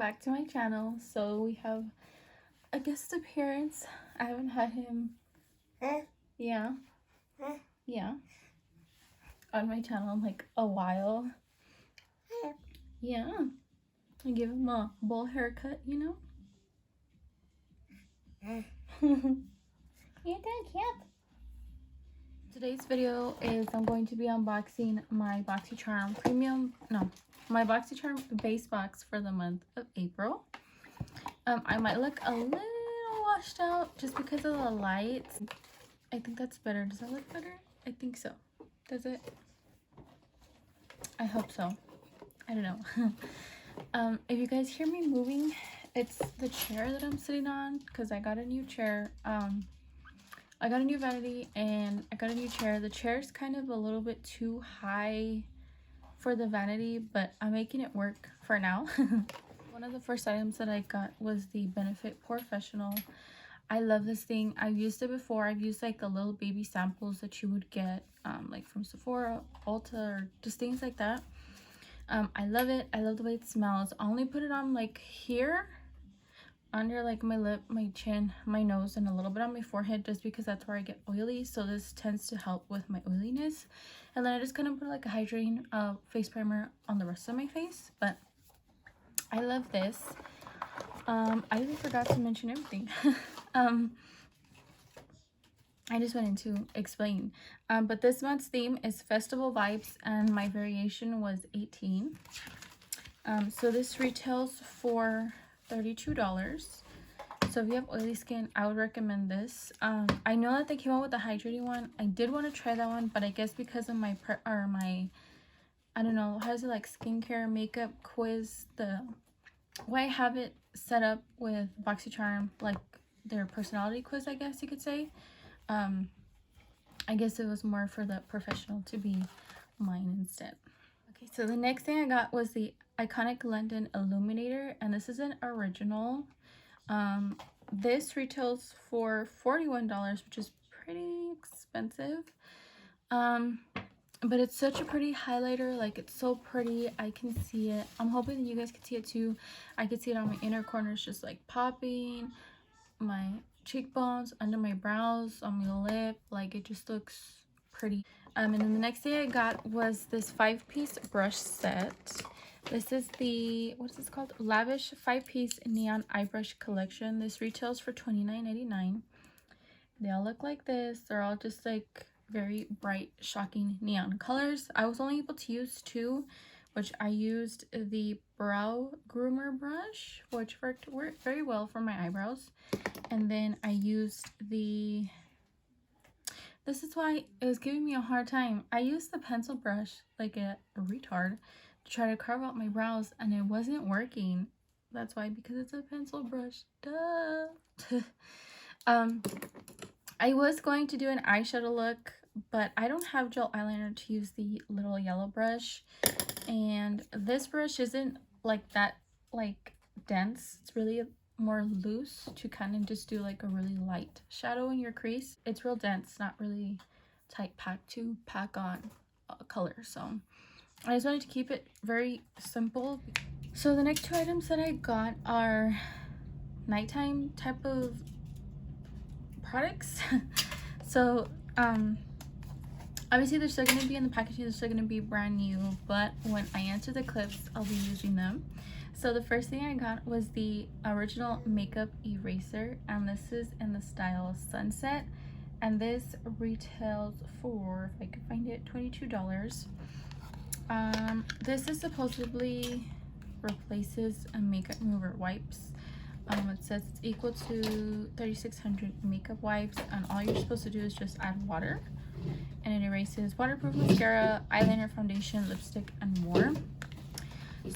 back to my channel. So we have a guest appearance. I haven't had him yeah on my channel in like a while. Yeah, I give him a bowl haircut, you know. You're that cute. Today's video is I'm going to be unboxing my Boxycharm my Boxycharm base box for the month of April. I might look a little washed out just because of the lights. I think that's better. Does that look better? I think so. Does it? I hope so. I don't know. If you guys hear me moving, it's the chair that I'm sitting on because I got a new chair. I got a new vanity and I got a new chair. The chair is kind of a little bit too high for the vanity, but I'm making it work for now. One of the first items that I got was the Benefit Professional. I love this thing. I've used it before. I've used like the little baby samples that you would get like from Sephora, Ulta, or just things like that. I love it. I love the way it smells. I only put it on like here under like my lip, my chin, my nose, and a little bit on my forehead just because that's where I get oily. So this tends to help with my oiliness. And then I just kind of put like a hydrating face primer on the rest of my face. But I love this. I even forgot to mention everything. I just wanted to explain. But this month's theme is Festival Vibes, and my variation was 18. So this retails for $32. So if you have oily skin, I would recommend this. I know that they came out with the hydrating one. I did want to try that one, but I guess because of my I don't know, how is it, like skincare makeup quiz, the way I have it set up with Boxycharm, like their personality quiz, I guess you could say. I guess it was more for the professional to be mine instead. Okay, so the next thing I got was the Iconic London Illuminator, and this is an original. This retails for $41, which is pretty expensive. But it's such a pretty highlighter. Like, it's so pretty. I can see it. I'm hoping that you guys can see it too. I can see it on my inner corners, just like popping, my cheekbones, under my brows, on my lip. Like, it just looks pretty. And then the next thing I got was this 5-piece brush set. This is the, what is this called? Lavish 5-piece neon eye brush collection. This retails for $29.99. They all look like this. They're all just like very bright, shocking neon colors. I was only able to use 2, which I used the brow groomer brush, which worked very well for my eyebrows. And then I used the, this is why it was giving me a hard time. I used the pencil brush like a retard to try to carve out my brows, and it wasn't working. That's why, because it's a pencil brush. Duh. I was going to do an eyeshadow look, but I don't have gel eyeliner to use the little yellow brush, and this brush isn't like that like dense. It's really more loose to kind of just do like a really light shadow in your crease. It's real dense, not really tight packed to pack on color. So I just wanted to keep it very simple. So the next 2 items that I got are nighttime type of products. So obviously they're still going to be in the packaging, they're still going to be brand new, but when I enter the clips, I'll be using them. So the first thing I got was the original makeup eraser, and this is in the style Sunset, and this retails for, if I could find it, $22. This is supposedly replaces a makeup remover wipes. It says it's equal to 3,600 makeup wipes, and all you're supposed to do is just add water, and it erases waterproof mascara, eyeliner, foundation, lipstick, and more.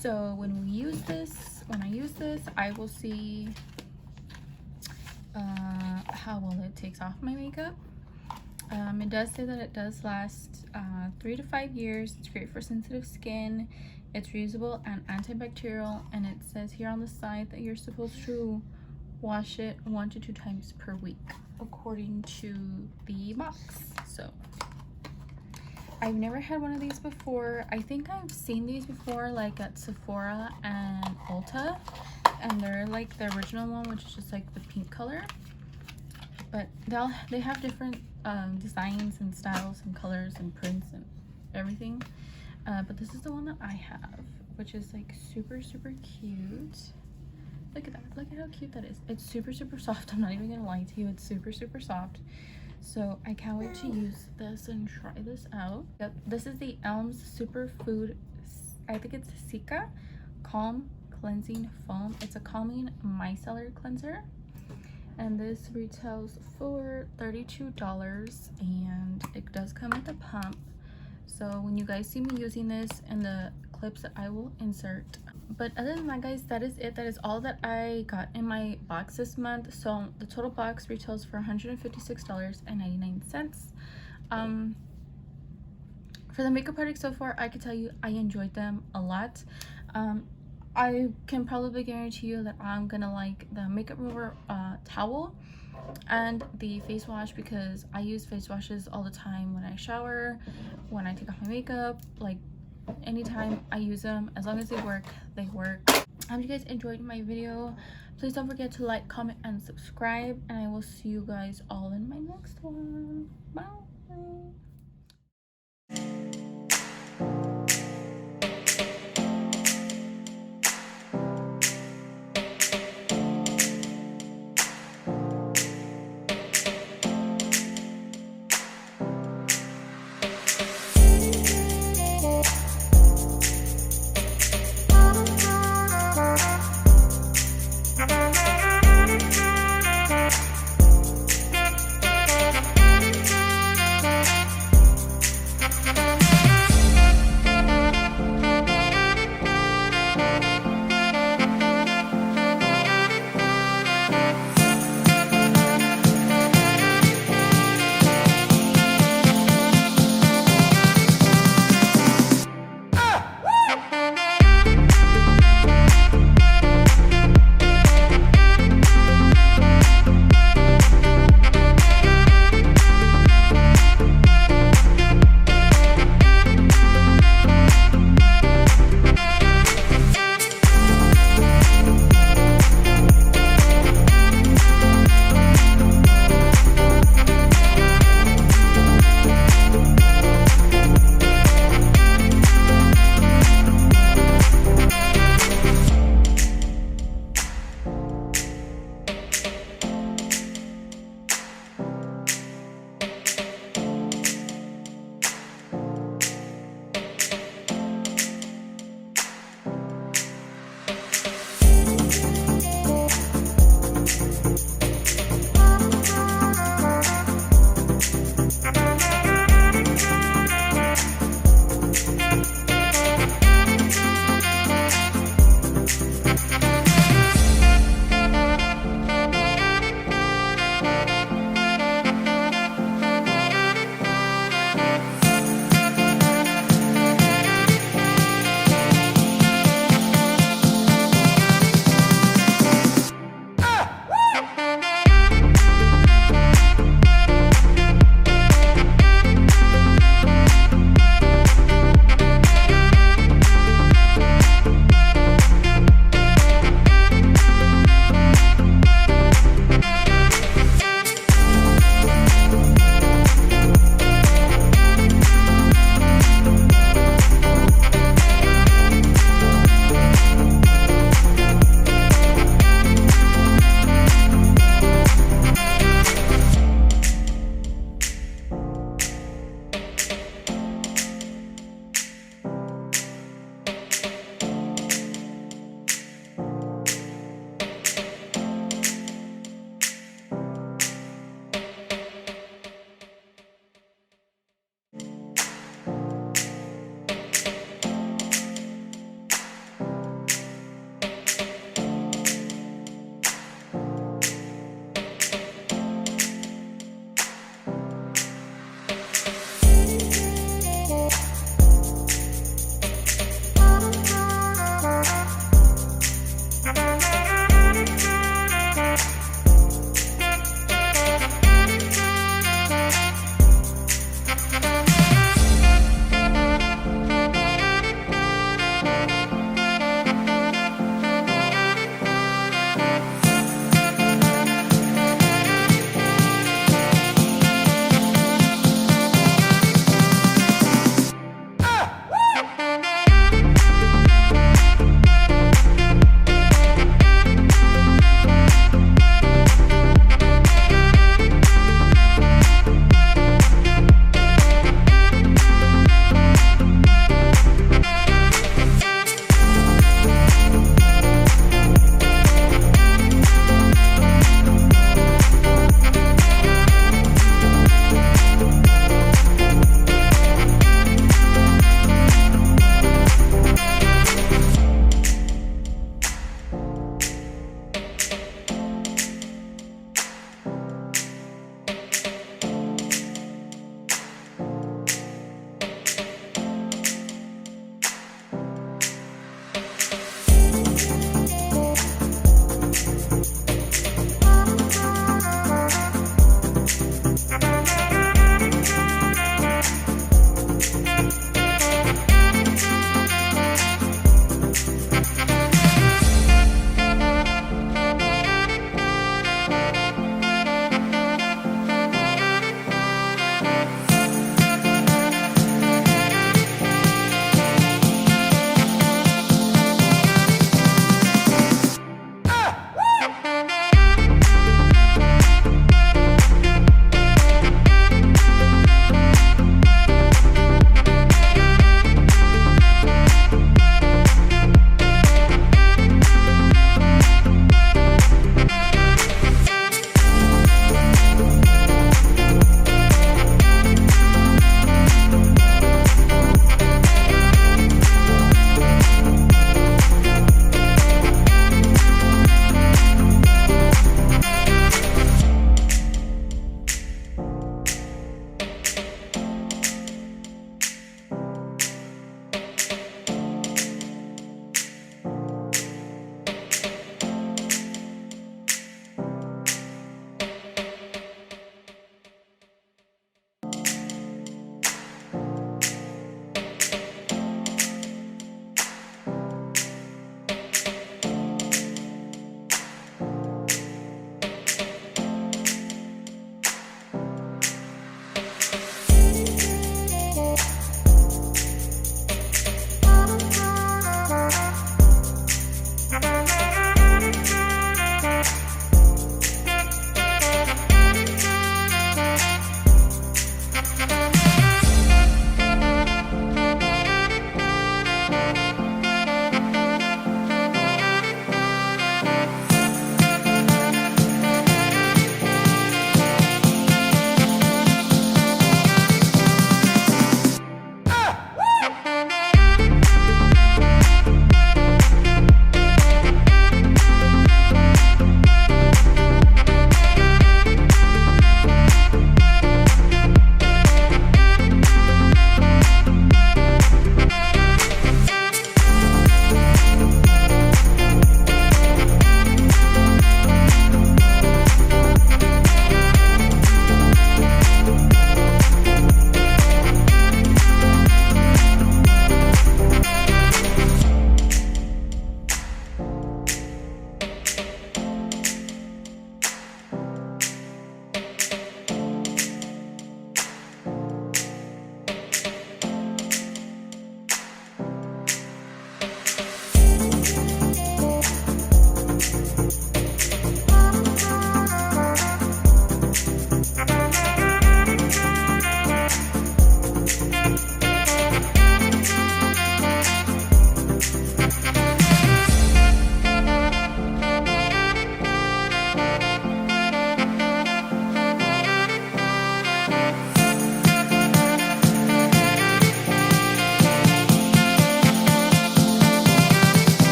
So when I use this, I will see how well it takes off my makeup. It does say that it does last 3 to 5 years. It's great for sensitive skin. It's reusable and antibacterial, and it says here on the side that you're supposed to wash it 1 to 2 times per week according to the box. So I've never had one of these before. I think I've seen these before like at Sephora and Ulta, and they're like the original one, which is just like the pink color, but they have different designs and styles and colors and prints and everything, but this is the one that I have, which is like super cute. Look at that, look at how cute that is. It's super soft. I'm not even gonna lie to you, it's super soft. So I can't wait to use this and try this out. Yep, this is the Elms Superfood, I think it's Sika Calm Cleansing Foam. It's a calming micellar cleanser, and this retails for $32, and it does come with a pump. So when you guys see me using this in the clips that I will insert. But other than that, guys, that is it. That is all that I got in my box this month. So the total box retails for $156.99. For the makeup products so far, I can tell you I enjoyed them a lot. I can probably guarantee you that I'm gonna like the makeup remover towel and the face wash, because I use face washes all the time when I shower, when I take off my makeup, like anytime I use them. As long as they work, they work. I hope you guys enjoyed my video. Please don't forget to like, comment, and subscribe, and I will see you guys all in my next one. Bye.